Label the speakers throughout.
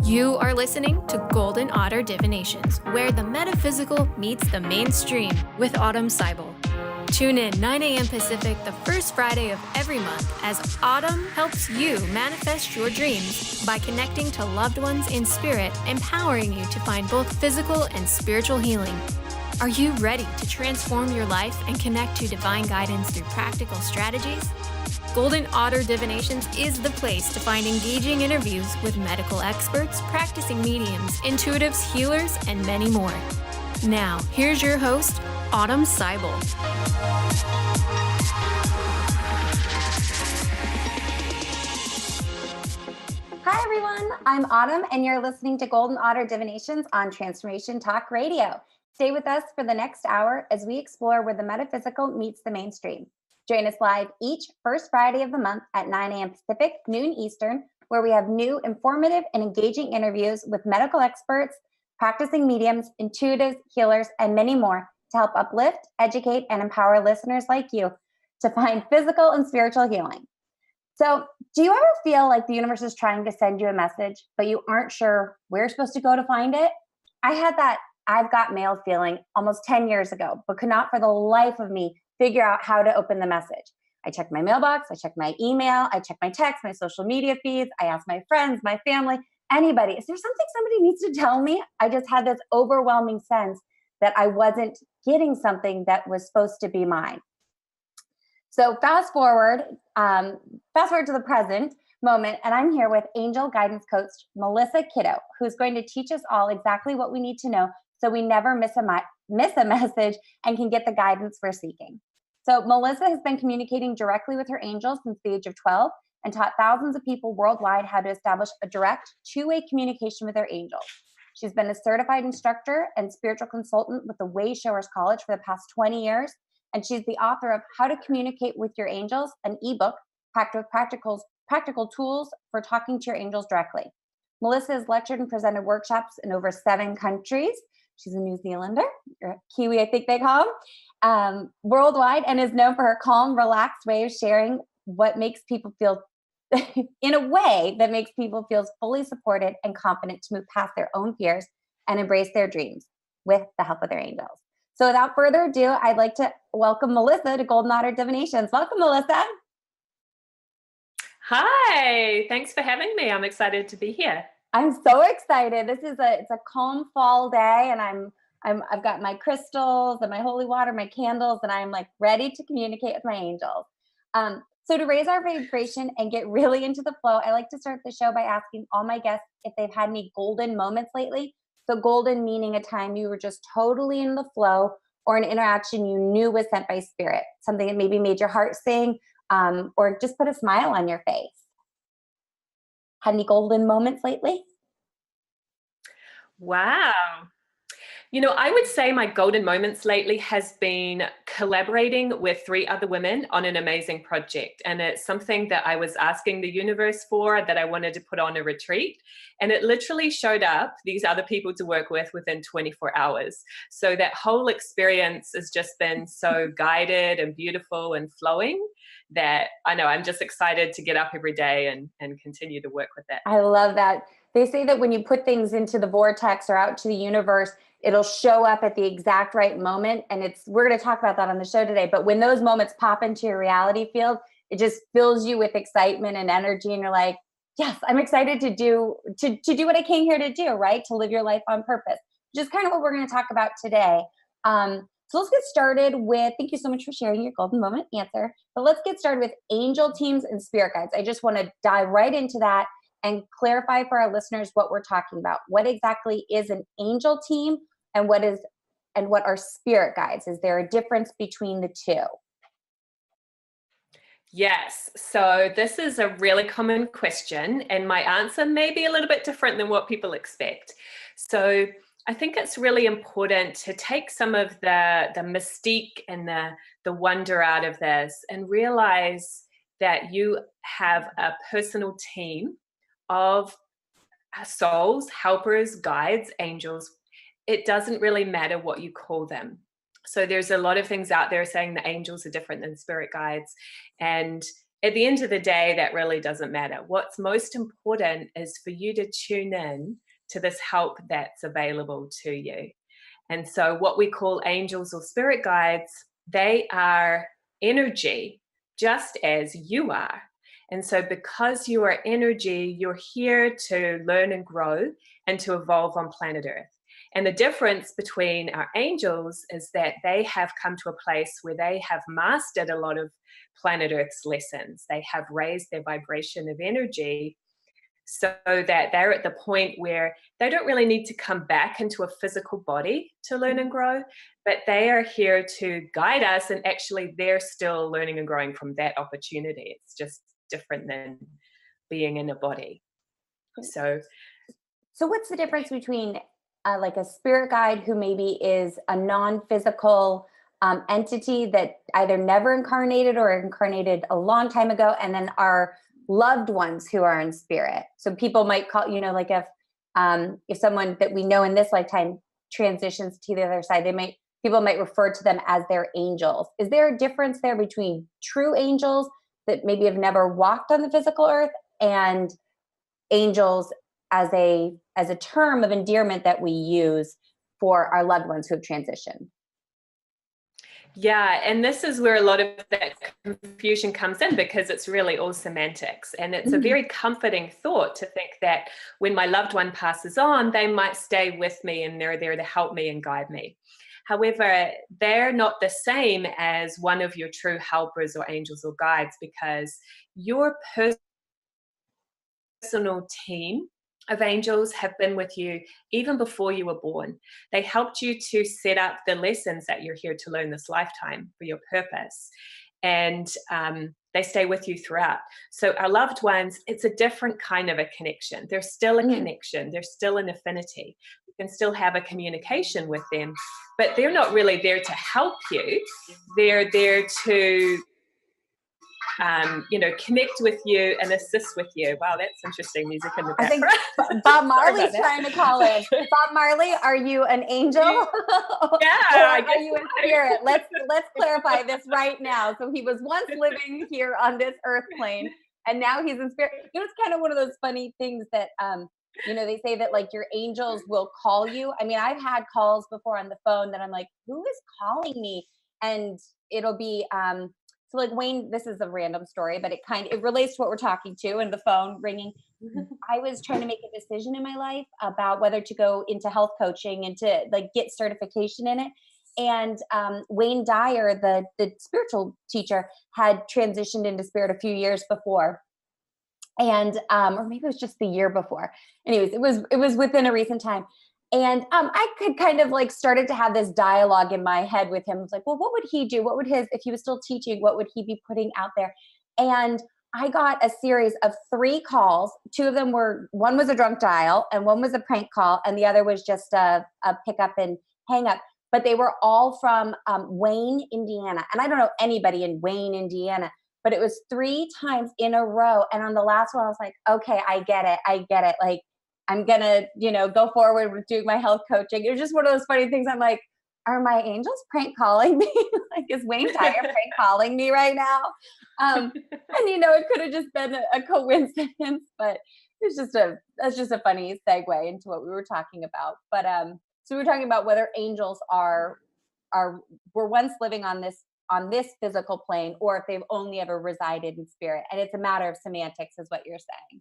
Speaker 1: You are listening to Golden Otter Divinations, where the metaphysical meets the mainstream with Autumn Seibel. Tune in 9 a.m. Pacific the first Friday of every month as Autumn helps you manifest your dreams by connecting to loved ones in spirit, empowering you to find both physical and spiritual healing. Are you ready to transform your life and connect to divine guidance through practical strategies? Golden Otter Divinations is the place to find engaging interviews with medical experts, practicing mediums, intuitives, healers, and many more. Now, here's your host, Autumn Seibel.
Speaker 2: Hi, everyone. I'm Autumn, and you're listening to Golden Otter Divinations on Transformation Talk Radio. Stay with us for the next hour as we explore where the metaphysical meets the mainstream. Join us live each first Friday of the month at 9 a.m. Pacific, noon Eastern, where we have new, informative, and engaging interviews with medical experts, practicing mediums, intuitives, healers, and many more to help uplift, educate, and empower listeners like you to find physical and spiritual healing. So, do you ever feel like the universe is trying to send you a message, but you aren't sure where you're supposed to go to find it? I had that I've got mail feeling almost 10 years ago, but could not for the life of me figure out how to open the message. I checked my mailbox, I checked my email, I checked my text, my social media feeds, I asked my friends, my family, anybody, is there something somebody needs to tell me? I just had this overwhelming sense that I wasn't getting something that was supposed to be mine. So fast forward to the present moment, and I'm here with angel guidance coach Melissa Kitto, who's going to teach us all exactly what we need to know so we never miss a message and can get the guidance we're seeking. So Melissa has been communicating directly with her angels since the age of 12 and taught thousands of people worldwide how to establish a direct two-way communication with their angels. She's been a certified instructor and spiritual consultant with the Way Showers College for the past 20 years, and she's the author of How to Communicate with Your Angels, an ebook packed with practical tools for talking to your angels directly. Melissa has lectured and presented workshops in over 7 countries. She's a New Zealander, or Kiwi, I think they call them, worldwide, and is known for her calm, relaxed way of sharing what makes people feel in a way that makes people feel fully supported and confident to move past their own fears and embrace their dreams with the help of their angels. So without further ado, I'd like to welcome Melissa to Golden Otter Divinations. Welcome, Melissa.
Speaker 3: Hi, thanks for having me. I'm excited to be here.
Speaker 2: I'm so excited. It's a calm fall day, and I've got my crystals and my holy water, my candles, and I'm like ready to communicate with my angels. So to raise our vibration and get really into the flow, I like to start the show by asking all my guests if they've had any golden moments lately. So golden meaning a time you were just totally in the flow, or an interaction you knew was sent by spirit, something that maybe made your heart sing, or just put a smile on your face. Had any golden moments lately?
Speaker 3: Wow. I would say my golden moments lately has been collaborating with 3 other women on an amazing project. And it's something that I was asking the universe for, that I wanted to put on a retreat. And it literally showed up, these other people to work with, within 24 hours. So that whole experience has just been so guided and beautiful and flowing that I know I'm just excited to get up every day and continue to work with it.
Speaker 2: I love that. They say that when you put things into the vortex or out to the universe, it'll show up at the exact right moment. And we're going to talk about that on the show today. But when those moments pop into your reality field, it just fills you with excitement and energy. And you're like, yes, I'm excited to do what I came here to do, right? To live your life on purpose, which is kind of what we're going to talk about today. So let's get started with, thank you so much for sharing your golden moment answer. But let's get started with angel teams and spirit guides. I just want to dive right into that and clarify for our listeners what we're talking about. What exactly is an angel team, and what are spirit guides? Is there a difference between the two?
Speaker 3: Yes. So this is a really common question, and my answer may be a little bit different than what people expect. So I think it's really important to take some of the mystique and the wonder out of this and realize that you have a personal team of souls, helpers, guides, angels. It doesn't really matter what you call them. So there's a lot of things out there saying the angels are different than spirit guides. And at the end of the day, that really doesn't matter. What's most important is for you to tune in to this help that's available to you. And so what we call angels or spirit guides, they are energy, just as you are. And so because you are energy, you're here to learn and grow and to evolve on planet Earth. And the difference between our angels is that they have come to a place where they have mastered a lot of planet Earth's lessons. They have raised their vibration of energy so that they're at the point where they don't really need to come back into a physical body to learn and grow, but they are here to guide us, and actually they're still learning and growing from that opportunity. It's just different than being in a body. So
Speaker 2: what's the difference between like a spirit guide who maybe is a non-physical entity that either never incarnated or incarnated a long time ago, and then our loved ones who are in spirit? So people might call, like if someone that we know in this lifetime transitions to the other side, people might refer to them as their angels. Is there a difference there between true angels that maybe have never walked on the physical earth and angels as a term of endearment that we use for our loved ones who have transitioned?
Speaker 3: Yeah, and this is where a lot of that confusion comes in, because it's really all semantics. And it's a very comforting thought to think that when my loved one passes on, they might stay with me and they're there to help me and guide me. However, they're not the same as one of your true helpers or angels or guides, because your personal team of angels have been with you even before you were born. They helped you to set up the lessons that you're here to learn this lifetime for your purpose. And they stay with you throughout. So our loved ones, it's a different kind of a connection. There's still a connection. There's still an affinity. You can still have a communication with them, but they're not really there to help you. They're there to connect with you and assist with you. Wow, that's interesting music in the background.
Speaker 2: I think Bob Marley's trying to call in. Bob Marley, are you an angel?
Speaker 3: Yeah.
Speaker 2: Or are you in spirit? Let's clarify this right now. So he was once living here on this earth plane, and now he's in spirit. It's kind of one of those funny things that they say that like your angels will call you. I mean, I've had calls before on the phone that I'm like, who is calling me? And it'll be so like Wayne, this is a random story, but it relates to what we're talking to, and the phone ringing. I was trying to make a decision in my life about whether to go into health coaching and to like get certification in it. And Wayne Dyer, the spiritual teacher, had transitioned into spirit a few years before. And or maybe it was just the year before. Anyways, it was within a recent time. And I could kind of like started to have this dialogue in my head with him. I was like, well, what would he do? If he was still teaching, what would he be putting out there? And I got a series of 3 calls. 2 of them one was a drunk dial and one was a prank call. And the other was just a pick up and hang up. But they were all from Wayne, Indiana. And I don't know anybody in Wayne, Indiana, but it was 3 times in a row. And on the last one, I was like, okay, I get it. Like, I'm going to, go forward with doing my health coaching. It was just one of those funny things. I'm like, are my angels prank calling me? Like, is Wayne Dyer prank calling me right now? And, it could have just been a coincidence, but that's just a funny segue into what we were talking about. But so we were talking about whether angels were once living on this physical plane, or if they've only ever resided in spirit. And it's a matter of semantics, is what you're saying.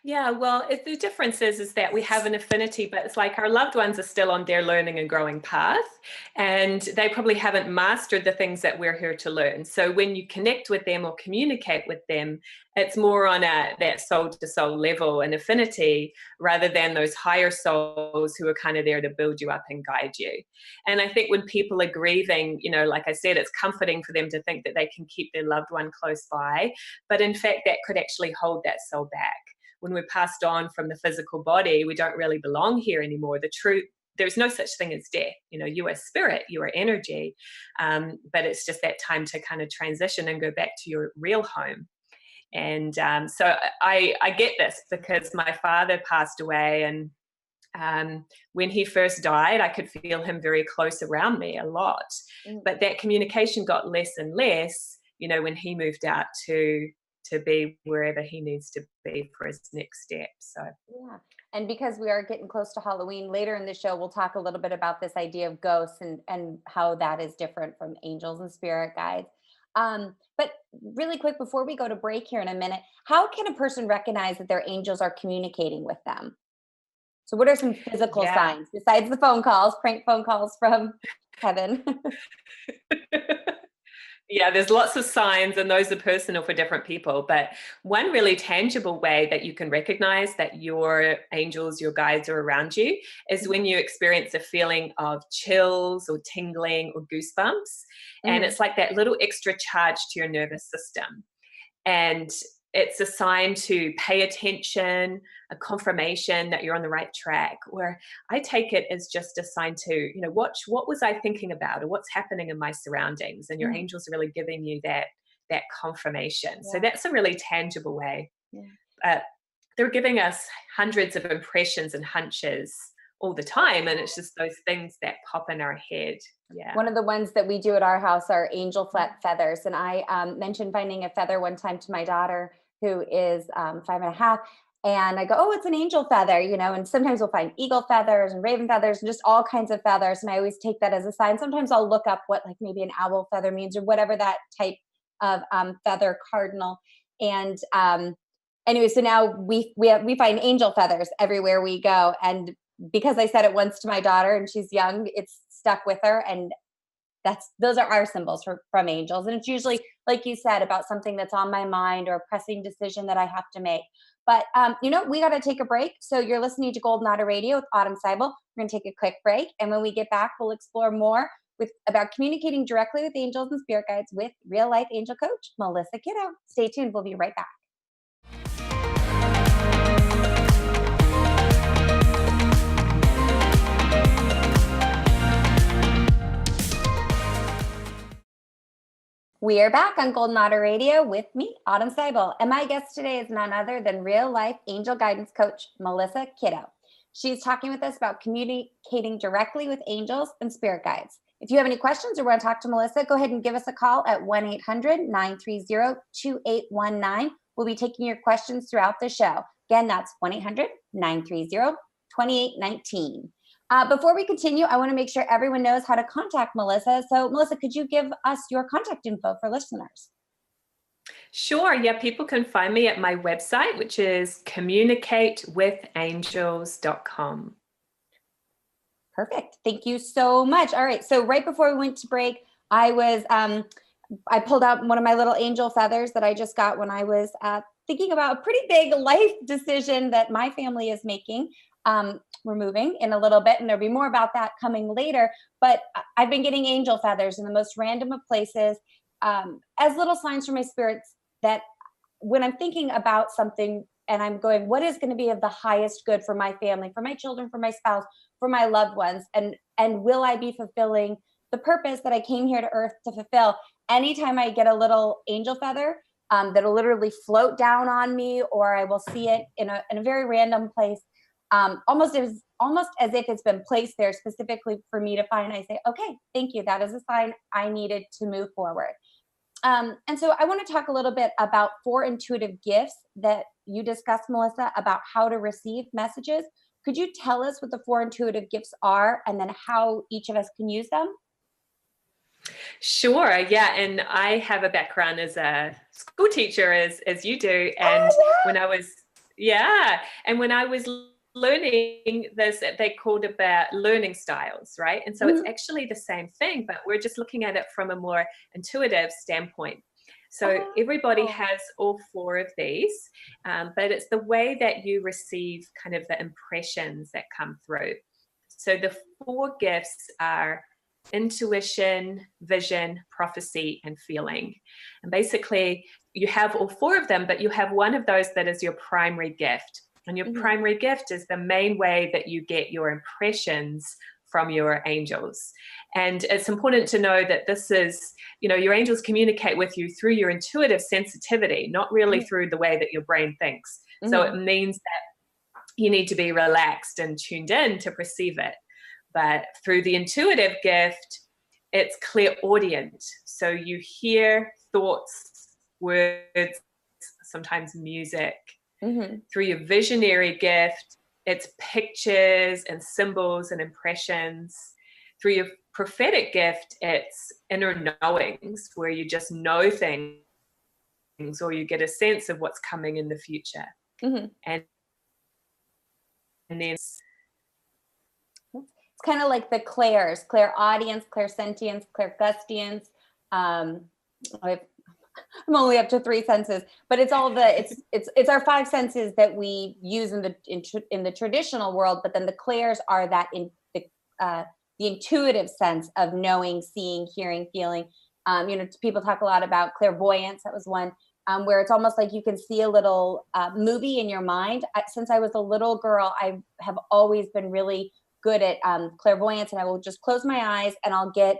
Speaker 3: Yeah, well, the difference is that we have an affinity, but it's like our loved ones are still on their learning and growing path, and they probably haven't mastered the things that we're here to learn. So when you connect with them or communicate with them, it's more on that soul-to-soul level and affinity, rather than those higher souls who are kind of there to build you up and guide you. And I think when people are grieving, like I said, it's comforting for them to think that they can keep their loved one close by, but in fact, that could actually hold that soul back. When we're passed on from the physical body, we don't really belong here anymore. There's no such thing as death. You are spirit, you are energy, but it's just that time to kind of transition and go back to your real home. And so I get this because my father passed away, and when he first died, I could feel him very close around me a lot. But that communication got less and less when he moved out to be wherever he needs to be for his next step. So
Speaker 2: yeah. And because we are getting close to Halloween, later in the show, we'll talk a little bit about this idea of ghosts and how that is different from angels and spirit guides. But really quick, before we go to break here in a minute, how can a person recognize that their angels are communicating with them? So what are some physical signs besides the phone calls, prank phone calls from heaven?
Speaker 3: Yeah, there's lots of signs, and those are personal for different people. But one really tangible way that you can recognize that your angels, your guides are around you is when you experience a feeling of chills or tingling or goosebumps. And it's like that little extra charge to your nervous system. And it's a sign to pay attention, a confirmation that you're on the right track. Or I take it as just a sign to, watch what was I thinking about, or what's happening in my surroundings, and your angels are really giving you that confirmation. Yeah. So that's a really tangible way. Yeah. They're giving us hundreds of impressions and hunches all the time, and it's just those things that pop in our head. Yeah.
Speaker 2: One of the ones that we do at our house are angel feathers, and I mentioned finding a feather one time to my daughter, who is 5.5, and I go, oh, it's an angel feather, and sometimes we'll find eagle feathers and raven feathers and just all kinds of feathers, and I always take that as a sign. Sometimes I'll look up what like maybe an owl feather means or whatever that type of feather cardinal. And anyway, so now we find angel feathers everywhere we go, and because I said it once to my daughter and she's young, it's stuck with her, and those are our symbols from angels. And it's usually, like you said, about something that's on my mind or a pressing decision that I have to make. But, we got to take a break. So you're listening to Golden Otter Radio with Autumn Seibel. We're going to take a quick break. And when we get back, we'll explore more about communicating directly with angels and spirit guides with real life angel coach, Melissa Kitto. Stay tuned. We'll be right back. We are back on Golden Otter Radio with me, Autumn Seibel, and my guest today is none other than real-life angel guidance coach, Melissa Kitto. She's talking with us about communicating directly with angels and spirit guides. If you have any questions or want to talk to Melissa, go ahead and give us a call at 1-800-930-2819. We'll be taking your questions throughout the show. Again, that's 1-800-930-2819. Before we continue, I want to make sure everyone knows how to contact Melissa. So, Melissa, could you give us your contact info for listeners?
Speaker 3: Sure. Yeah, people can find me at my website, which is communicatewithangels.com.
Speaker 2: Perfect. Thank you so much. All right. So right before we went to break, I pulled out one of my little angel feathers that I just got when I was thinking about a pretty big life decision that my family is making. We're moving in a little bit, and there'll be more about that coming later. But I've been getting angel feathers in the most random of places as little signs from my spirits that when I'm thinking about something and I'm going, what is going to be of the highest good for my family, for my children, for my spouse, for my loved ones, and will I be fulfilling the purpose that I came here to earth to fulfill? Anytime I get a little angel feather, that'll literally float down on me, or I will see it in a very random place. Almost as if it's been placed there specifically for me to find. I say, okay, thank you. That is a sign I needed to move forward. And so I want to talk a little bit about 4 intuitive gifts that you discussed, Melissa, about how to receive messages. Could you tell us what the 4 intuitive gifts are and then how each of us can use them?
Speaker 3: Sure. Yeah. And I have a background as a school teacher as you do. And when I was learning this, they called about learning styles, right? And so it's actually the same thing, but we're just looking at it from a more intuitive standpoint. So everybody has all 4 of these, but it's the way that you receive kind of the impressions that come through. So the 4 gifts are intuition, vision, prophecy, and feeling. And basically you have all 4 of them, but you have one of those that is your primary gift. And your primary gift is the main way that you get your impressions from your angels. And it's important to know that this is, your angels communicate with you through your intuitive sensitivity, not really through the way that your brain thinks. So it means that you need to be relaxed and tuned in to perceive it. But through the intuitive gift, it's clairaudient. So you hear thoughts, words, sometimes music.
Speaker 2: Mm-hmm.
Speaker 3: Through your visionary gift, it's pictures and symbols and impressions. Through your prophetic gift, it's inner knowings, where you just know things or you get a sense of what's coming in the future.
Speaker 2: Mm-hmm.
Speaker 3: And then
Speaker 2: it's kind of like the clairs, clairaudience, clairsentience, clairgustience. I'm only up to 3 senses, but it's all it's our 5 senses that we use in the traditional world. But then the clairs are that the intuitive sense of knowing, seeing, hearing, feeling. People talk a lot about clairvoyance. That was one where it's almost like you can see a little movie in your mind. Since I was a little girl, I have always been really good at clairvoyance, and I will just close my eyes and I'll get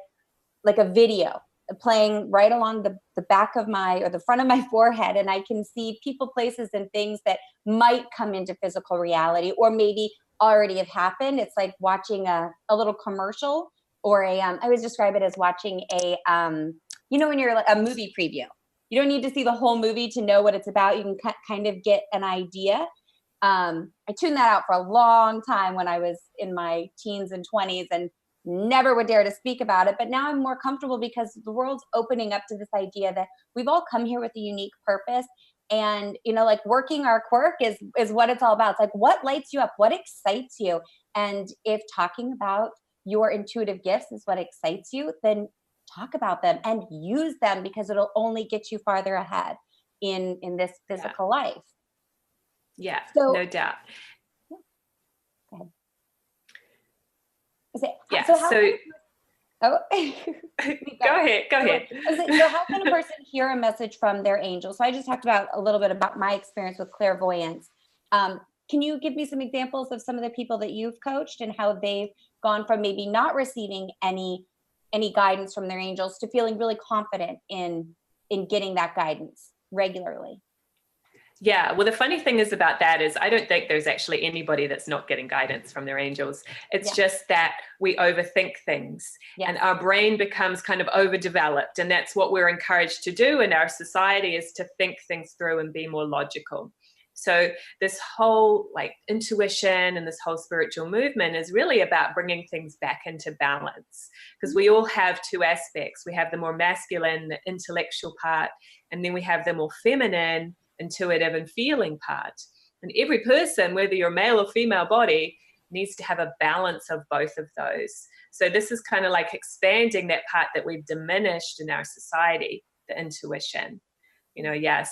Speaker 2: like a video playing right along the back of the front of my forehead, and I can see people, places, and things that might come into physical reality or maybe already have happened. It's like watching a little commercial, or I always describe it as watching when you're like a movie preview. You don't need to see the whole movie to know what it's about. You can kind of get an idea. I tuned that out for a long time when I was in my teens and 20s, and never would dare to speak about it. But now I'm more comfortable because the world's opening up to this idea that we've all come here with a unique purpose. And, like working our quirk is what it's all about. It's like, what lights you up? What excites you? And if talking about your intuitive gifts is what excites you, then talk about them and use them, because it'll only get you farther ahead in this physical life.
Speaker 3: Yeah,
Speaker 2: so,
Speaker 3: no doubt.
Speaker 2: Go ahead.
Speaker 3: Yeah.
Speaker 2: Go
Speaker 3: ahead.
Speaker 2: So how can a person hear a message from their angel? So I just talked about a little bit about my experience with clairvoyance. Can you give me some examples of some of the people that you've coached and how they've gone from maybe not receiving any guidance from their angels to feeling really confident in getting that guidance regularly?
Speaker 3: Yeah, well, the funny thing is about that is I don't think there's actually anybody that's not getting guidance from their angels. It's just that we overthink things and our brain becomes kind of overdeveloped. And that's what we're encouraged to do in our society, is to think things through and be more logical. So this whole intuition and this whole spiritual movement is really about bringing things back into balance, because we all have 2 aspects. We have the more masculine, the intellectual part, and then we have the more feminine, intuitive and feeling part. And every person, whether you're male or female body, needs to have a balance of both of those. So this is kind of like expanding that part that we've diminished in our society, the intuition.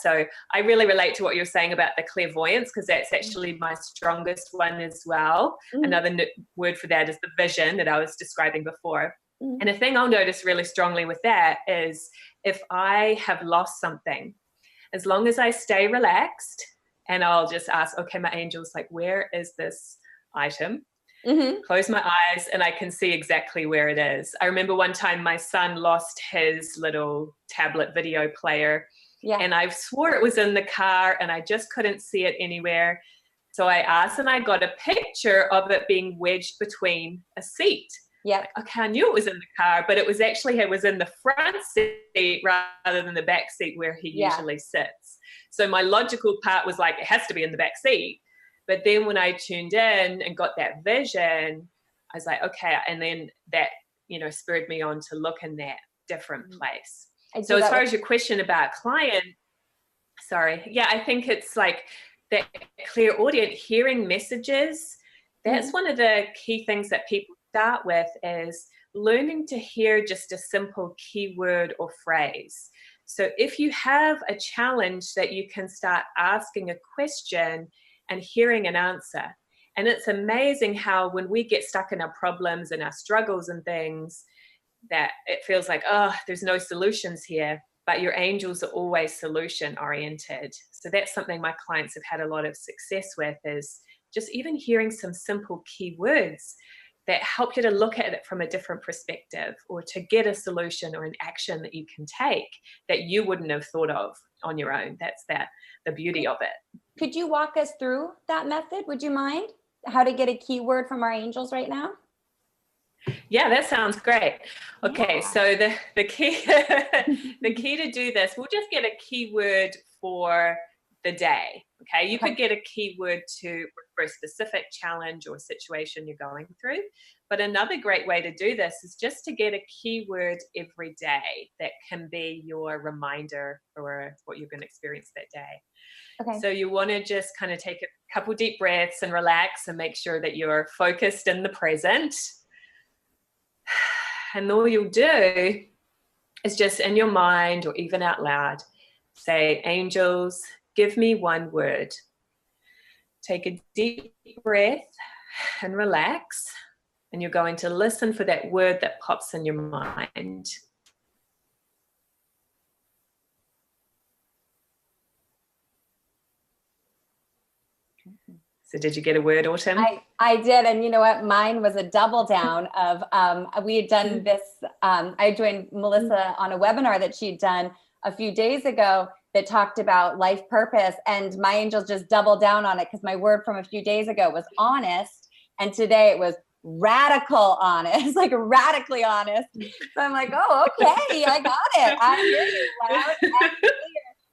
Speaker 3: So I really relate to what you're saying about the clairvoyance, because that's actually my strongest one as well. Another word for that is the vision that I was describing before. And a thing I'll notice really strongly with that is if I have lost something, as long as I stay relaxed and I'll just ask, okay, my angel's like, where is this item? Close my eyes and I can see exactly where it is. I remember one time my son lost his little tablet video player, and I swore it was in the car and I just couldn't see it anywhere. So I asked, and I got a picture of it being wedged between a seat. Yeah. Okay, I knew it was in the car, but it was in the front seat rather than the back seat where he usually sits. So my logical part was like, it has to be in the back seat. But then when I tuned in and got that vision, I was like, okay. And then that, spurred me on to look in that different place. So as far as your question about client, I think it's like that clairaudient hearing messages. That's one of the key things that people start with, is learning to hear just a simple keyword or phrase. So if you have a challenge, that you can start asking a question and hearing an answer. And it's amazing how when we get stuck in our problems and our struggles and things, that it feels like, oh, there's no solutions here. But your angels are always solution oriented. So that's something my clients have had a lot of success with, is just even hearing some simple keywords that help you to look at it from a different perspective, or to get a solution or an action that you can take that you wouldn't have thought of on your own. That's the beauty of it.
Speaker 2: Could you walk us through that method? Would you mind? How to get a keyword from our angels right now?
Speaker 3: Yeah, that sounds great. Okay,
Speaker 2: Yeah.
Speaker 3: so the key the key to do this, we'll just get a keyword for the day. Okay, you could get a keyword for a specific challenge or situation you're going through. But another great way to do this is just to get a keyword every day that can be your reminder for what you're going to experience that day.
Speaker 2: Okay.
Speaker 3: So you want to just kind of take a couple deep breaths and relax and make sure that you're focused in the present. And all you'll do is just in your mind or even out loud, say, angels, give me one word. Take a deep breath and relax. And you're going to listen for that word that pops in your mind. So did you get a word, Autumn?
Speaker 2: I did. And you know what? Mine was a double down of, we had done this, I joined Melissa on a webinar that she'd done a few days ago that talked about life purpose. And my angels just doubled down on it because my word from a few days ago was honest. And today it was radical honest, like radically honest. So I'm like, oh, okay, I got it. I hear you loud and clear.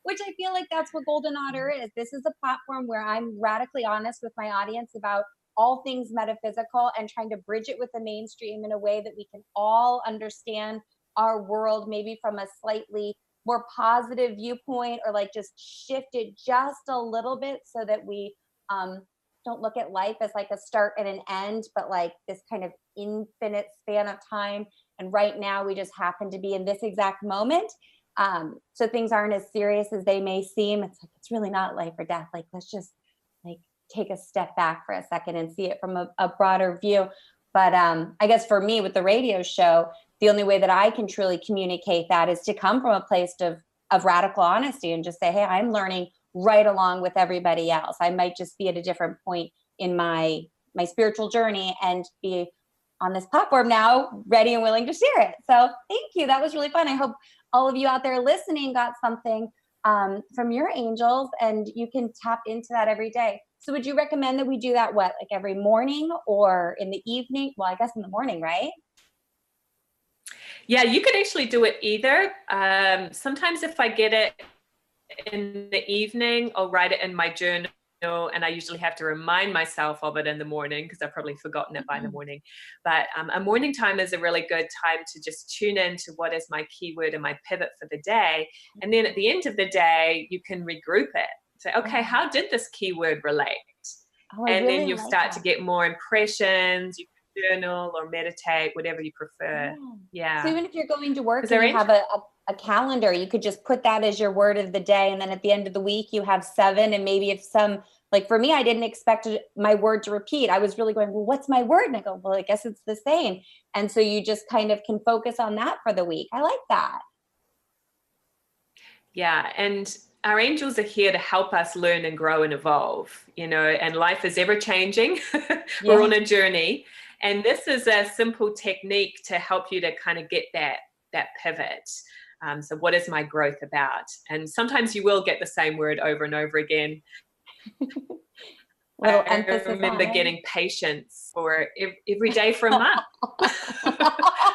Speaker 2: Which I feel like that's what Golden Otter is. This is a platform where I'm radically honest with my audience about all things metaphysical and trying to bridge it with the mainstream in a way that we can all understand our world, maybe from a slightly more positive viewpoint, or like just shift it just a little bit so that we don't look at life as like a start and an end, but like this kind of infinite span of time. And right now we just happen to be in this exact moment. So things aren't as serious as they may seem. It's like, it's really not life or death. Like, let's just like take a step back for a second and see it from a broader view. But I guess for me with the radio show, the only way that I can truly communicate that is to come from a place of radical honesty and just say, hey, I'm learning right along with everybody else. I might just be at a different point in my spiritual journey and be on this platform now, ready and willing to share it. So thank you. That was really fun. I hope all of you out there listening got something from your angels, and you can tap into that every day. So would you recommend that we do that, like every morning or in the evening? Well, I guess in the morning, right?
Speaker 3: Yeah, you could actually do it either. Sometimes if I get it in the evening, I'll write it in my journal, and I usually have to remind myself of it in the morning because I've probably forgotten it by the morning. But a morning time is a really good time to just tune in to what is my keyword and my pivot for the day. And then at the end of the day, you can regroup it. Say, okay, how did this keyword relate? And then you'll start to get more impressions. You can journal or meditate, whatever you prefer. Yeah.
Speaker 2: So even if you're going to work and you have a calendar, you could just put that as your word of the day. And then at the end of the week, you have 7. And maybe if like for me, I didn't expect my word to repeat. I was really going, well, what's my word? And I go, well, I guess it's the same. And so you just kind of can focus on that for the week. I like that.
Speaker 3: Yeah. And our angels are here to help us learn and grow and evolve, and life is ever changing. We're on a journey. And this is a simple technique to help you to kind of get that pivot. So what is my growth about? And sometimes you will get the same word over and over again. I remember getting patience for every day for a month.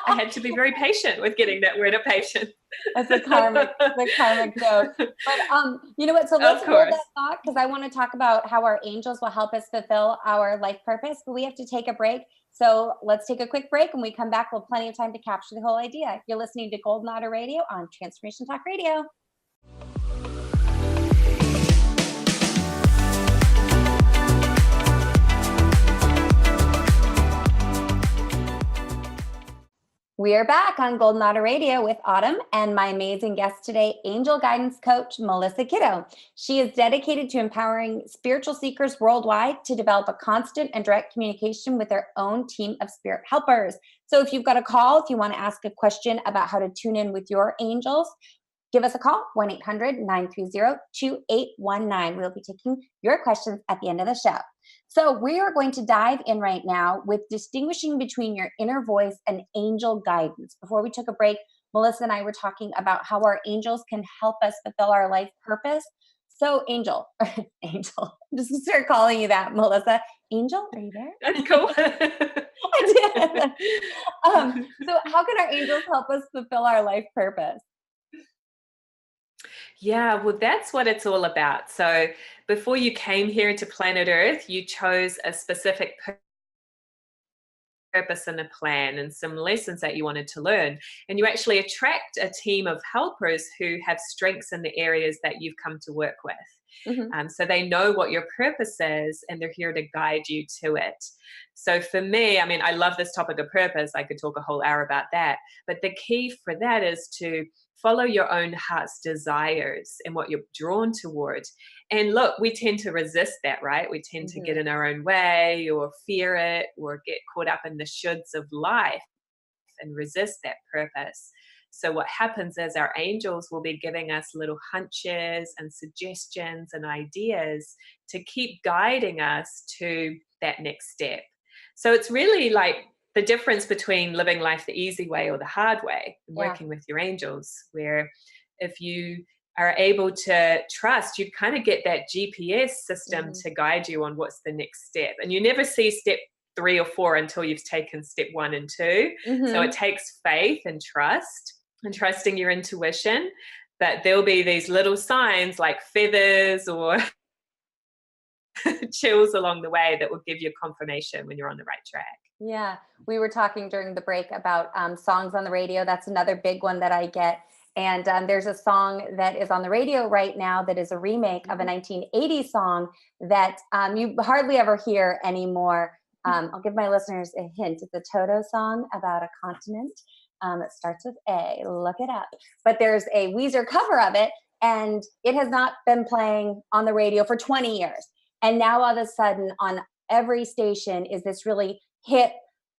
Speaker 3: I had to be very patient with getting that word of patience.
Speaker 2: That's the karmic joke. But you know what? So let's hold that thought, because I want to talk about how our angels will help us fulfill our life purpose. But we have to take a break. So let's take a quick break. When we come back, we'll have plenty of time to capture the whole idea. You're listening to Golden Otter Radio on Transformation Talk Radio. We are back on Golden Otter Radio with Autumn and my amazing guest today, angel guidance coach, Melissa Kitto. She is dedicated to empowering spiritual seekers worldwide to develop a constant and direct communication with their own team of spirit helpers. So if you've got a call, if you want to ask a question about how to tune in with your angels, give us a call, 1-800-930-2819. We'll be taking your questions at the end of the show. So we are going to dive in right now with distinguishing between your inner voice and angel guidance. Before we took a break, Melissa and I were talking about how our angels can help us fulfill our life purpose. So Angel, Angel, just start calling you that, Melissa. Angel, are you there?
Speaker 3: That's cool.
Speaker 2: I did. So how can our angels help us fulfill our life purpose?
Speaker 3: Yeah, well, that's what it's all about. So before you came here to planet Earth, you chose a specific purpose and a plan and some lessons that you wanted to learn. And you actually attract a team of helpers who have strengths in the areas that you've come to work with. So they know what your purpose is and they're here to guide you to it. So for me, I mean, I love this topic of purpose. I could talk a whole hour about that. But the key for that is to follow your own heart's desires and what you're drawn toward. And look, we tend to resist that, right? We tend to get in our own way or fear it or get caught up in the shoulds of life and resist that purpose. So what happens is our angels will be giving us little hunches and suggestions and ideas to keep guiding us to that next step. So it's really like the difference between living life the easy way or the hard way, working with your angels, where if you are able to trust, you kind of get that GPS system to guide you on what's the next step. And you never see step 3 or 4 until you've taken step 1 and 2. So it takes faith and trust and trusting your intuition. But there'll be these little signs like feathers or chills along the way that will give you confirmation when you're on the right track.
Speaker 2: Yeah, we were talking during the break about songs on the radio. That's another big one that I get. And there's a song that is on the radio right now that is a remake of a 1980s song that you hardly ever hear anymore. I'll give my listeners a hint. It's a Toto song about a continent. It starts with A. Look it up. But there's a Weezer cover of it, and it has not been playing on the radio for 20 years. And now all of a sudden on every station is this really hip,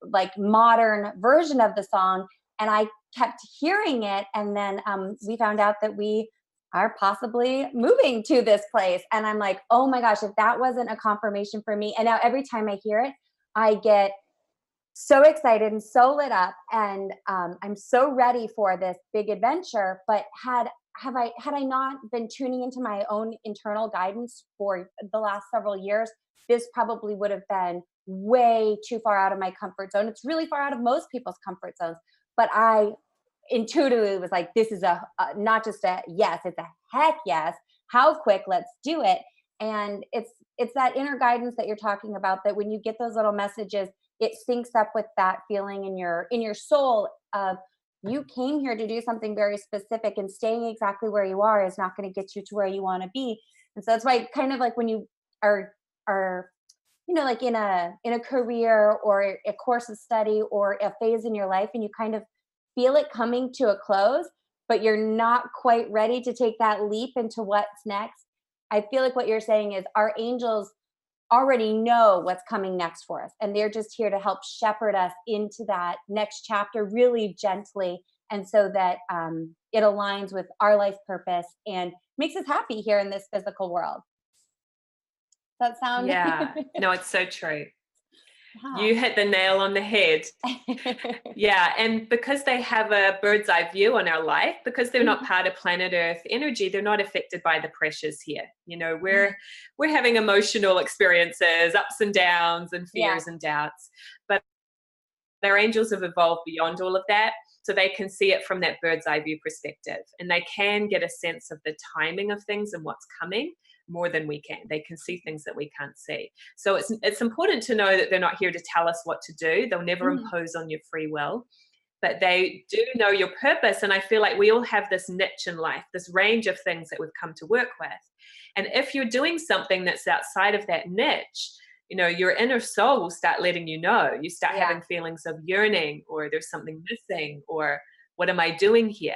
Speaker 2: like modern version of the song. And I kept hearing it. And then we found out that we are possibly moving to this place. And I'm like, oh my gosh, if that wasn't a confirmation for me. And now every time I hear it, I get so excited and so lit up. And I'm so ready for this big adventure. But had I not been tuning into my own internal guidance for the last several years, this probably would have been way too far out of my comfort zone. It's really far out of most people's comfort zones. But I intuitively was like, this is a not just a yes, it's a heck yes. How quick? Let's do it. And it's that inner guidance that you're talking about, that when you get those little messages, it syncs up with that feeling in your soul of, you came here to do something very specific, and staying exactly where you are is not going to get you to where you want to be. And so that's why, kind of like when you are like in a career or a course of study or a phase in your life, and you kind of feel it coming to a close, but you're not quite ready to take that leap into what's next. I feel like what you're saying is our angels already know what's coming next for us, and they're just here to help shepherd us into that next chapter really gently, and so that it aligns with our life purpose and makes us happy here in this physical world. Does that sound?
Speaker 3: Yeah, no, it's so true.
Speaker 2: Yeah.
Speaker 3: You hit the nail on the head. Yeah, and because they have a bird's eye view on our life, because they're not part of planet Earth energy, they're not affected by the pressures here. You know, we're having emotional experiences, ups and downs and fears and doubts, but their angels have evolved beyond all of that, so they can see it from that bird's eye view perspective, and they can get a sense of the timing of things and what's coming more than we can. They can see things that we can't see. So it's important to know that they're not here to tell us what to do. They'll never impose on your free will, but they do know your purpose. And I feel like we all have this niche in life, this range of things that we've come to work with. And if you're doing something that's outside of that niche, you know, your inner soul will start letting you know. You start having feelings of yearning, or there's something missing, or what am I doing here?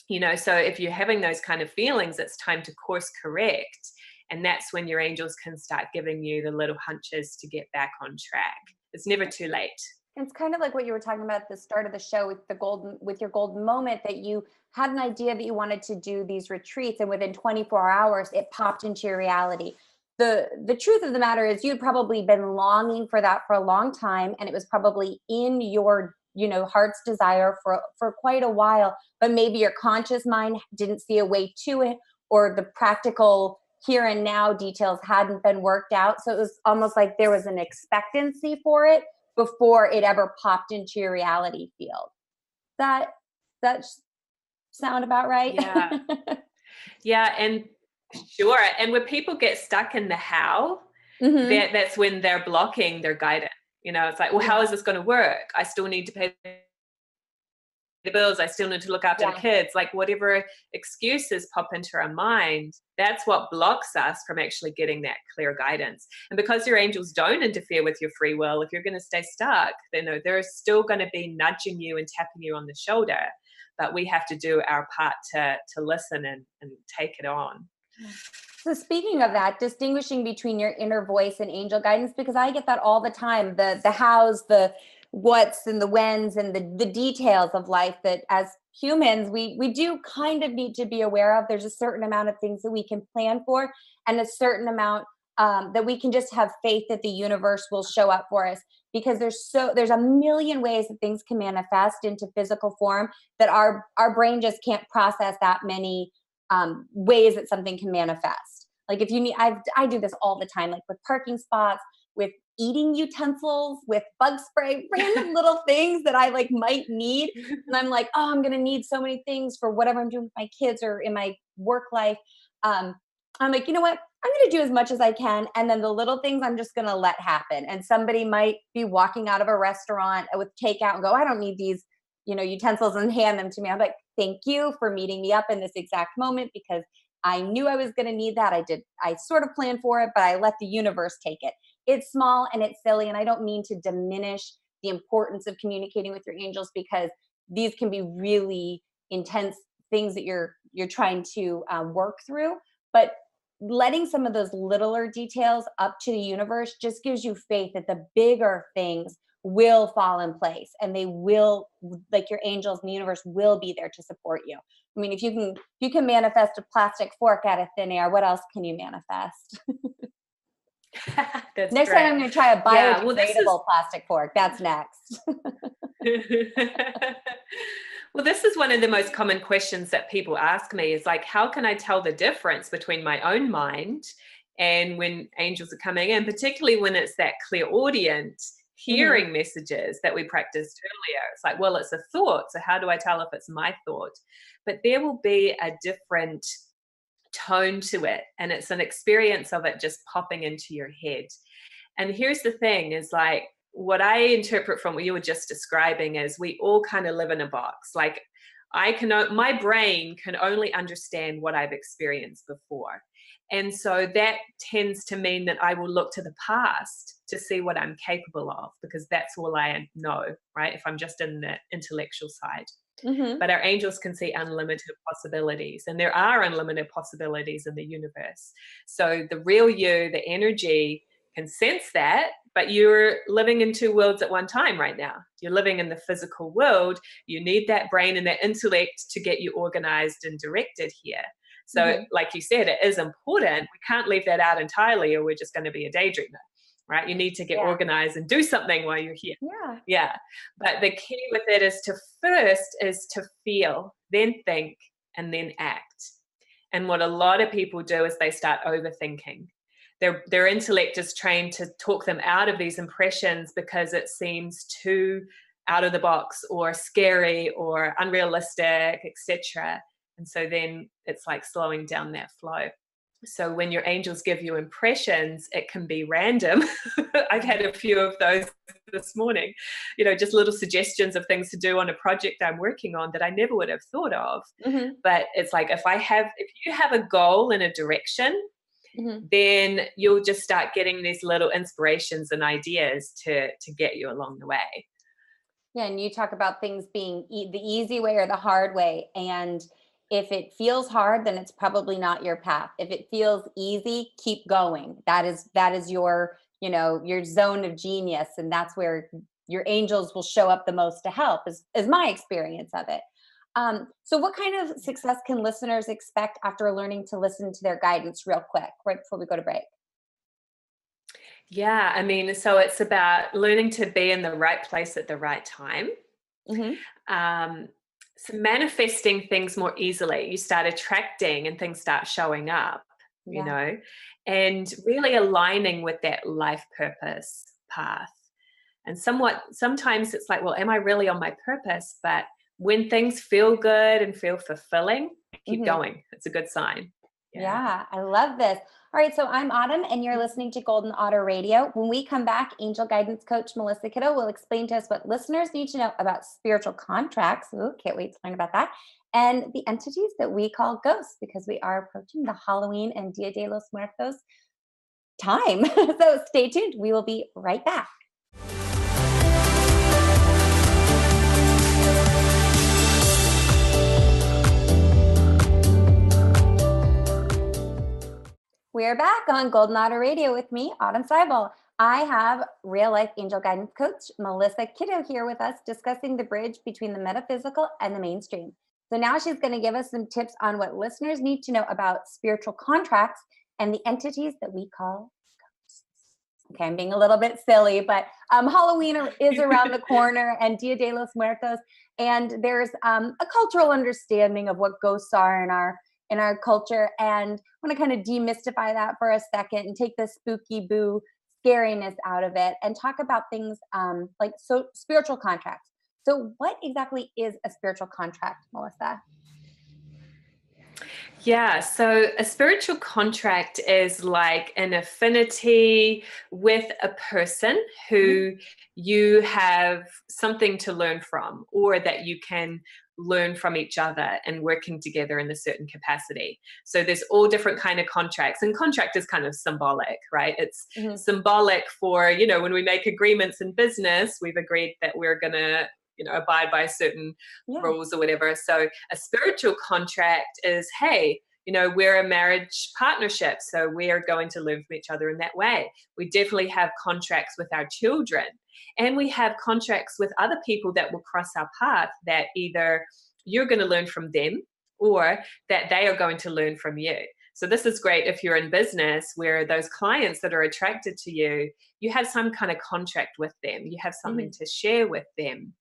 Speaker 3: You know, so if you're having those kind of feelings, it's time to course correct. And that's when your angels can start giving you the little hunches to get back on track. It's never too late.
Speaker 2: It's kind of like what you were talking about at the start of the show with your golden moment, that you had an idea that you wanted to do these retreats, and within 24 hours, it popped into your reality. The truth of the matter is, you'd probably been longing for that for a long time, and it was probably in your heart's desire for quite a while, but maybe your conscious mind didn't see a way to it, or the practical here and now details hadn't been worked out. So it was almost like there was an expectancy for it before it ever popped into your reality field. That sound about right?
Speaker 3: Yeah. Yeah. And sure. And when people get stuck in the how, that's when they're blocking their guidance. It's like, well, how is this going to work? I still need to pay the bills. I still need to look after the kids. Like whatever excuses pop into our mind, that's what blocks us from actually getting that clear guidance. And because your angels don't interfere with your free will, if you're going to stay stuck, they're still going to be nudging you and tapping you on the shoulder. But we have to do our part to listen and take it on.
Speaker 2: So speaking of that, distinguishing between your inner voice and angel guidance, because I get that all the time, the hows, the what's and the whens and the details of life that as humans, we do kind of need to be aware of. There's a certain amount of things that we can plan for and a certain amount that we can just have faith that the universe will show up for us, because there's a million ways that things can manifest into physical form that our brain just can't process that many ways that something can manifest. Like if you need, I do this all the time, like with parking spots, with eating utensils, with bug spray, random little things that I like might need. And I'm like, oh, I'm going to need so many things for whatever I'm doing with my kids or in my work life. I'm like, you know what? I'm going to do as much as I can. And then the little things I'm just going to let happen. And somebody might be walking out of a restaurant with takeout and go, I don't need these, utensils, and hand them to me. I'm like, thank you for meeting me up in this exact moment, because I knew I was going to need that. I sort of planned for it, but I let the universe take it. It's small and it's silly. And I don't mean to diminish the importance of communicating with your angels, because these can be really intense things that you're trying to work through. But letting some of those littler details up to the universe just gives you faith that the bigger things will fall in place, and they will, like your angels and the universe will be there to support you. I mean, if you can manifest a plastic fork out of thin air, what else can you manifest? Next time I'm going to try a biodegradable plastic fork. That's next.
Speaker 3: Well, this is one of the most common questions that people ask me is like, how can I tell the difference between my own mind and when angels are coming in, particularly when it's that clairaudient hearing messages that we practiced earlier. It's like, well, it's a thought. So how do I tell if it's my thought? But there will be a different tone to it. And it's an experience of it just popping into your head. And here's the thing is like, what I interpret from what you were just describing is we all kind of live in a box. Like my brain can only understand what I've experienced before. And so that tends to mean that I will look to the past to see what I'm capable of, because that's all I know, right? If I'm just in the intellectual side. But our angels can see unlimited possibilities, and there are unlimited possibilities in the universe. So the real you, the energy, can sense that, but you're living in two worlds at one time right now. You're living in the physical world. You need that brain and that intellect to get you organized and directed here. So like you said, it is important. We can't leave that out entirely, or we're just going to be a daydreamer, right? You need to get organized and do something while you're here. Yeah. But the key with it is to feel, then think, and then act. And what a lot of people do is they start overthinking. Their intellect is trained to talk them out of these impressions because it seems too out of the box or scary or unrealistic, etc. And so then it's like slowing down that flow. So when your angels give you impressions, it can be random. I've had a few of those this morning, just little suggestions of things to do on a project I'm working on that I never would have thought of. But it's like, if you have a goal and a direction, then you'll just start getting these little inspirations and ideas to get you along the way.
Speaker 2: Yeah. And you talk about things being the easy way or the hard way. And if it feels hard, then it's probably not your path. If it feels easy, keep going. That is your, your zone of genius. And that's where your angels will show up the most to help, is my experience of it. So what kind of success can listeners expect after learning to listen to their guidance real quick, right before we go to break?
Speaker 3: Yeah, I mean, so it's about learning to be in the right place at the right time. So manifesting things more easily. You start attracting and things start showing up you
Speaker 2: Yeah.
Speaker 3: know, and really aligning with that life purpose path. And sometimes it's like, well, am I really on my purpose? But when things feel good and feel fulfilling, keep
Speaker 2: Mhm.
Speaker 3: going. It's a good sign. Yeah.
Speaker 2: Yeah, I love this. All right, so I'm Autumn, and you're listening to Golden Otter Radio. When we come back, angel guidance coach Melissa Kitto will explain to us what listeners need to know about spiritual contracts. Ooh, can't wait to learn about that. And the entities that we call ghosts, because we are approaching the Halloween and Dia de los Muertos time. So stay tuned. We will be right back. We're back on Golden Otter Radio with me, Autumn Seibel. I have real life angel guidance coach Melissa Kitto here with us discussing the bridge between the metaphysical and the mainstream. So now she's going to give us some tips on what listeners need to know about spiritual contracts and the entities that we call ghosts. Okay, I'm being a little bit silly, but Halloween is around the corner and Dia de los Muertos, and there's a cultural understanding of what ghosts are in our culture. And I want to kind of demystify that for a second and take the spooky boo scariness out of it and talk about things like spiritual contracts. So what exactly is a spiritual contract, Melissa?
Speaker 3: Yeah, so a spiritual contract is like an affinity with a person who you have something to learn from, or that you can learn from each other and working together in a certain capacity. So there's all different kind of contracts, and contract is kind of symbolic, right? It's symbolic for, you know, when we make agreements in business, we've agreed that we're going to, you know, abide by certain rules or whatever. So a spiritual contract is, hey, you know, we're a marriage partnership, so we are going to live with each other in that way. We definitely have contracts with our children, and we have contracts with other people that will cross our path, that either you're going to learn from them or that they are going to learn from you. So this is great if you're in business, where those clients that are attracted to you, you have some kind of contract with them. You have something to share with them.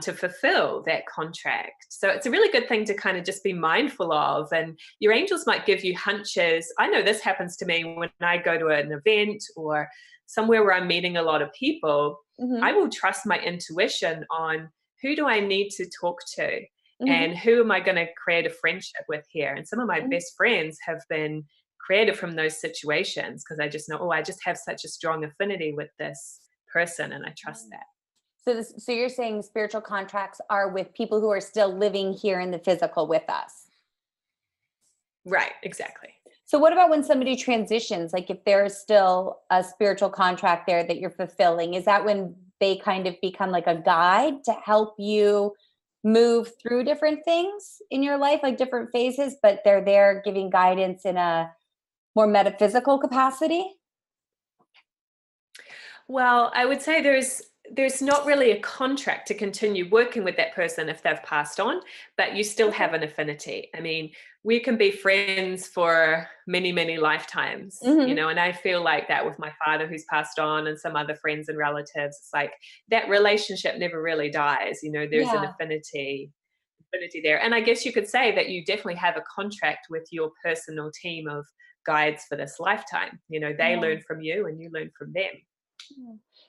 Speaker 3: To fulfill that contract. So it's a really good thing to kind of just be mindful of. And your angels might give you hunches. I know this happens to me when I go to an event or somewhere where I'm meeting a lot of people. I will trust my intuition on who do I need to talk to and who am I going to create a friendship with here. And some of my best friends have been created from those situations, because I just know, oh, I just have such a strong affinity with this person and I trust that.
Speaker 2: So you're saying spiritual contracts are with people who are still living here in the physical with us.
Speaker 3: Right, exactly.
Speaker 2: So what about when somebody transitions? Like if there's still a spiritual contract there that you're fulfilling, is that when they kind of become like a guide to help you move through different things in your life, like different phases, but they're there giving guidance in a more metaphysical capacity?
Speaker 3: Well, I would say there's not really a contract to continue working with that person if they've passed on, but you still have an affinity. I mean, we can be friends for many, many lifetimes, you know, and I feel like that with my father who's passed on and some other friends and relatives. It's like that relationship never really dies, you know, there's an affinity there. And I guess you could say that you definitely have a contract with your personal team of guides for this lifetime. You know, they learn from you and you learn from them.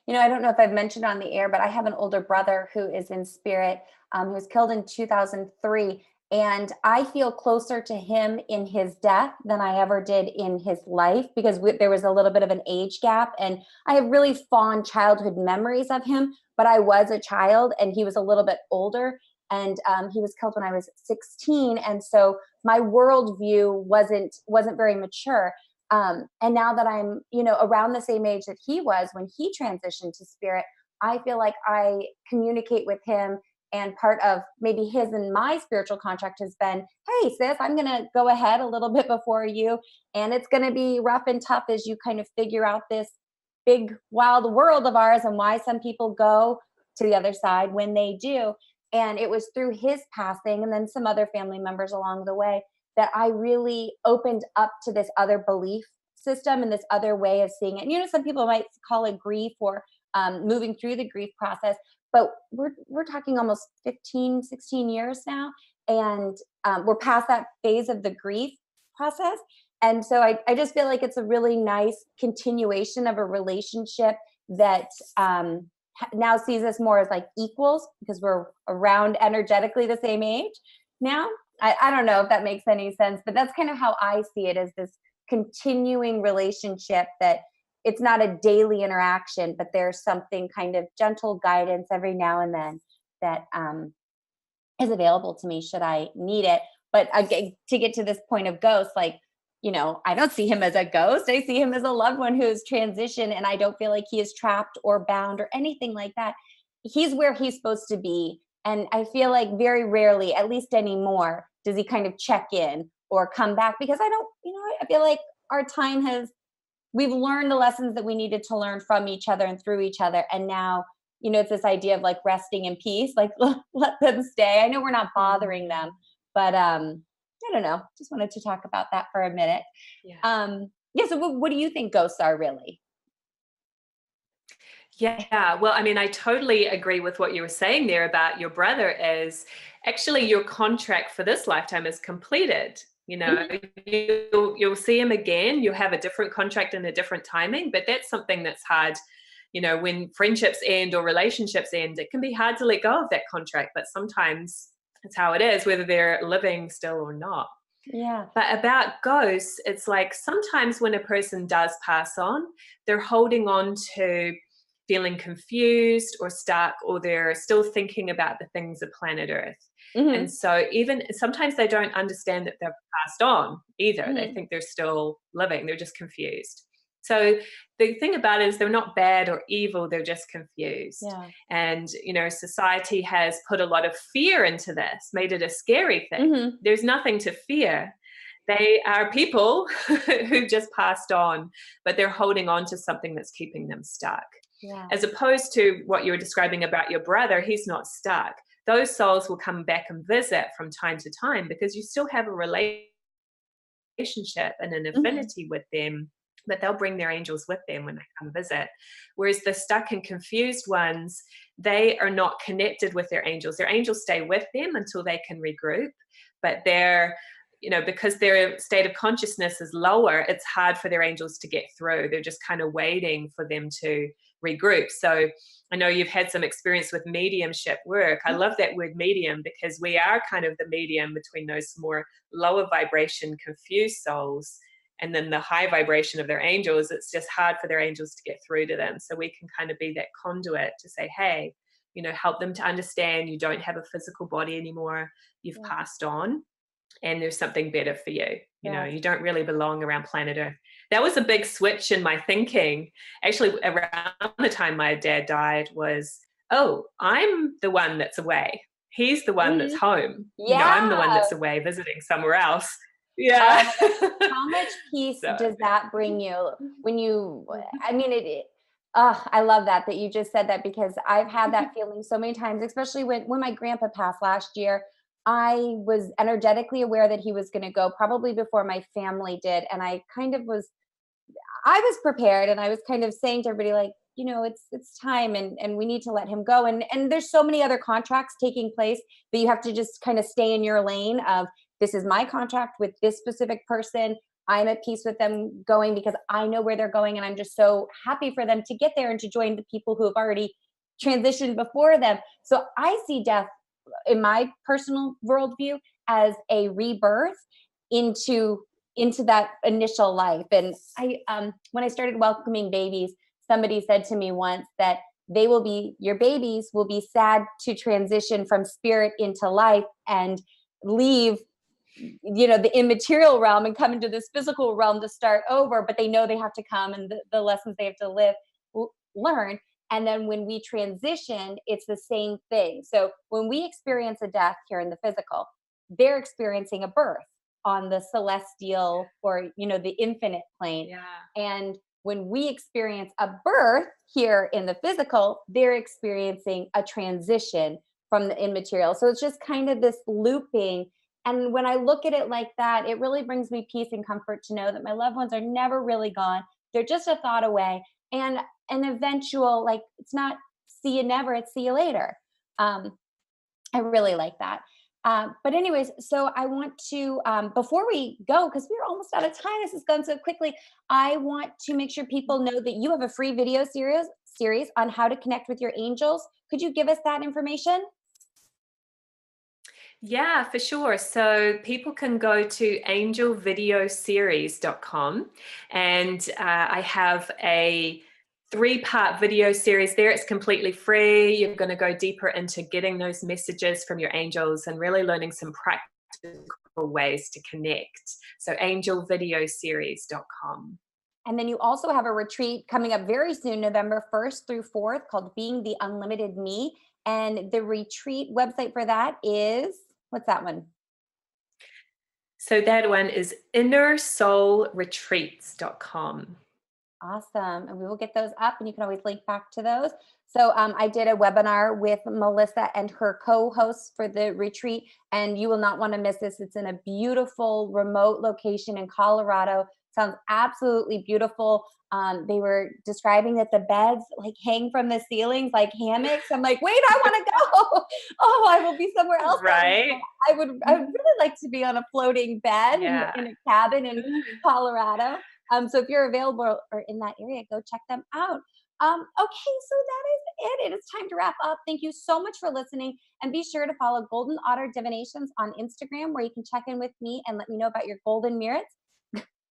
Speaker 2: You know, I don't know if I've mentioned on the air, but I have an older brother who is in spirit, who was killed in 2003. And I feel closer to him in his death than I ever did in his life, because there was a little bit of an age gap. And I have really fond childhood memories of him, but I was a child and he was a little bit older. And he was killed when I was 16. And so my worldview wasn't very mature. And now that I'm, you know, around the same age that he was when he transitioned to spirit, I feel like I communicate with him. And part of maybe his and my spiritual contract has been, hey, sis, I'm going to go ahead a little bit before you. And it's going to be rough and tough as you kind of figure out this big, wild world of ours and why some people go to the other side when they do. And it was through his passing and then some other family members along the way that I really opened up to this other belief system and this other way of seeing it. And, you know, some people might call it grief or moving through the grief process, but we're talking almost 15, 16 years now. And we're past that phase of the grief process. And so I just feel like it's a really nice continuation of a relationship that now sees us more as like equals because we're around energetically the same age now. I don't know if that makes any sense, but that's kind of how I see it, as this continuing relationship that it's not a daily interaction, but there's something kind of gentle guidance every now and then that is available to me should I need it. But to get to this point of ghost, like, I don't see him as a ghost. I see him as a loved one who's transitioned, and I don't feel like he is trapped or bound or anything like that. He's where he's supposed to be. And I feel like very rarely, at least anymore, does he kind of check in or come back, because I feel like our time we've learned the lessons that we needed to learn from each other and through each other. And now, it's this idea of like resting in peace, like let them stay. I know we're not bothering them, but I don't know. Just wanted to talk about that for a minute. Yeah. So what do you think ghosts are really?
Speaker 3: Yeah, well, I mean, I totally agree with what you were saying there about your brother. Is actually your contract for this lifetime is completed. You'll see him again. You'll have a different contract and a different timing, but that's something that's hard. When friendships end or relationships end, it can be hard to let go of that contract, but sometimes it's how it is, whether they're living still or not.
Speaker 2: Yeah.
Speaker 3: But about ghosts, it's like sometimes when a person does pass on, they're holding on to feeling confused or stuck, or they're still thinking about the things of planet Earth.
Speaker 2: Mm-hmm.
Speaker 3: And so even sometimes they don't understand that they've passed on either.
Speaker 2: Mm-hmm.
Speaker 3: They think they're still living. They're just confused. So the thing about it is they're not bad or evil. They're just confused.
Speaker 2: Yeah.
Speaker 3: And, society has put a lot of fear into this, made it a scary thing.
Speaker 2: Mm-hmm.
Speaker 3: There's nothing to fear. They are people who just passed on, but they're holding on to something that's keeping them stuck.
Speaker 2: Yeah.
Speaker 3: As opposed to what you were describing about your brother, he's not stuck. Those souls will come back and visit from time to time because you still have a relationship and an affinity with them, but they'll bring their angels with them when they come visit. Whereas the stuck and confused ones, they are not connected with their angels. Their angels stay with them until they can regroup, but they're, because their state of consciousness is lower, it's hard for their angels to get through. They're just kind of waiting for them to regroup. So I know you've had some experience with mediumship work. I love that word medium because we are kind of the medium between those more lower vibration confused souls and then the high vibration of their angels. It's just hard for their angels to get through to them. So we can kind of be that conduit to say, hey, help them to understand you don't have a physical body anymore. You've passed on. And there's something better for you. You don't really belong around planet Earth. That was a big switch in my thinking. Actually, around the time my dad died was, oh, I'm the one that's away. He's the one that's home.
Speaker 2: Yeah.
Speaker 3: I'm the one that's away visiting somewhere else. Yeah.
Speaker 2: How much peace does that bring you when I love that you just said that, because I've had that feeling so many times, especially when my grandpa passed last year. I was energetically aware that he was going to go probably before my family did. And I was prepared, and I was kind of saying to everybody, like, it's time and we need to let him go. And there's so many other contracts taking place, but you have to just kind of stay in your lane of, this is my contract with this specific person. I'm at peace with them going because I know where they're going. And I'm just so happy for them to get there and to join the people who have already transitioned before them. So I see death, in my personal worldview, as a rebirth into that initial life. And when I started welcoming babies, somebody said to me once that your babies will be sad to transition from spirit into life and leave, the immaterial realm and come into this physical realm to start over, but they know they have to come, and the lessons they have to learn. And then when we transition, it's the same thing. So when we experience a death here in the physical, they're experiencing a birth on the celestial or, the infinite plane.
Speaker 3: Yeah.
Speaker 2: And when we experience a birth here in the physical, they're experiencing a transition from the immaterial. So it's just kind of this looping. And when I look at it like that, it really brings me peace and comfort to know that my loved ones are never really gone. They're just a thought away. And an eventual, like, it's not see you never, it's see you later. I really like that. But anyways, so I want to, before we go, because we're almost out of time, this has gone so quickly. I want to make sure people know that you have a free video series on how to connect with your angels. Could you give us that information?
Speaker 3: Yeah, for sure. So people can go to angelvideoseries.com, and I have a 3-part video series there. It's completely free. You're going to go deeper into getting those messages from your angels and really learning some practical ways to connect. So angelvideoseries.com.
Speaker 2: And then you also have a retreat coming up very soon, November 1st through 4th, called Being the Unlimited Me. And the retreat website for that is, what's that one?
Speaker 3: So that one is innersoulretreats.com.
Speaker 2: Awesome. And we will get those up, and you can always link back to those. So I did a webinar with Melissa and her co-hosts for the retreat, and you will not want to miss this. It's in a beautiful remote location in Colorado. Sounds absolutely beautiful. They were describing that the beds like hang from the ceilings like hammocks. I'm like, wait, I want to go. Oh, I will be somewhere else.
Speaker 3: Right.
Speaker 2: I would really like to be on a floating bed in a cabin in Colorado. So if you're available or in that area, go check them out. Okay, so that is it. It is time to wrap up. Thank you so much for listening. And be sure to follow Golden Otter Divinations on Instagram, where you can check in with me and let me know about your golden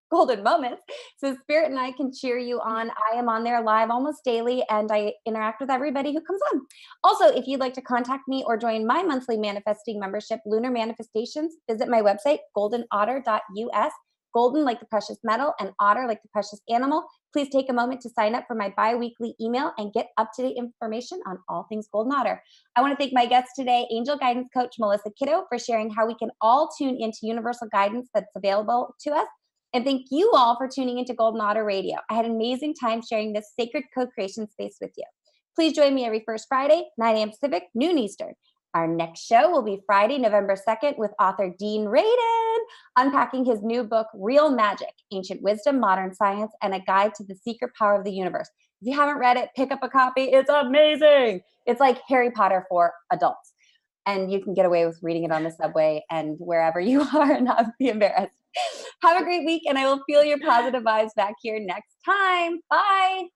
Speaker 2: golden moments. So Spirit and I can cheer you on. I am on there live almost daily, and I interact with everybody who comes on. Also, if you'd like to contact me or join my monthly manifesting membership, Lunar Manifestations, visit my website, goldenotter.us. Golden like the precious metal, and otter like the precious animal. Please take a moment to sign up for my bi-weekly email and get up-to-date information on all things Golden Otter. I want to thank my guest today, Angel Guidance Coach Melissa Kitto, for sharing how we can all tune into universal guidance that's available to us. And thank you all for tuning into Golden Otter Radio. I had an amazing time sharing this sacred co-creation space with you. Please join me every first Friday, 9 a.m. Pacific, noon Eastern. Our next show will be Friday, November 2nd, with author Dean Radin, unpacking his new book, Real Magic, Ancient Wisdom, Modern Science, and a Guide to the Secret Power of the Universe. If you haven't read it, pick up a copy. It's amazing. It's like Harry Potter for adults. And you can get away with reading it on the subway and wherever you are and not be embarrassed. Have a great week, and I will feel your positive vibes back here next time. Bye.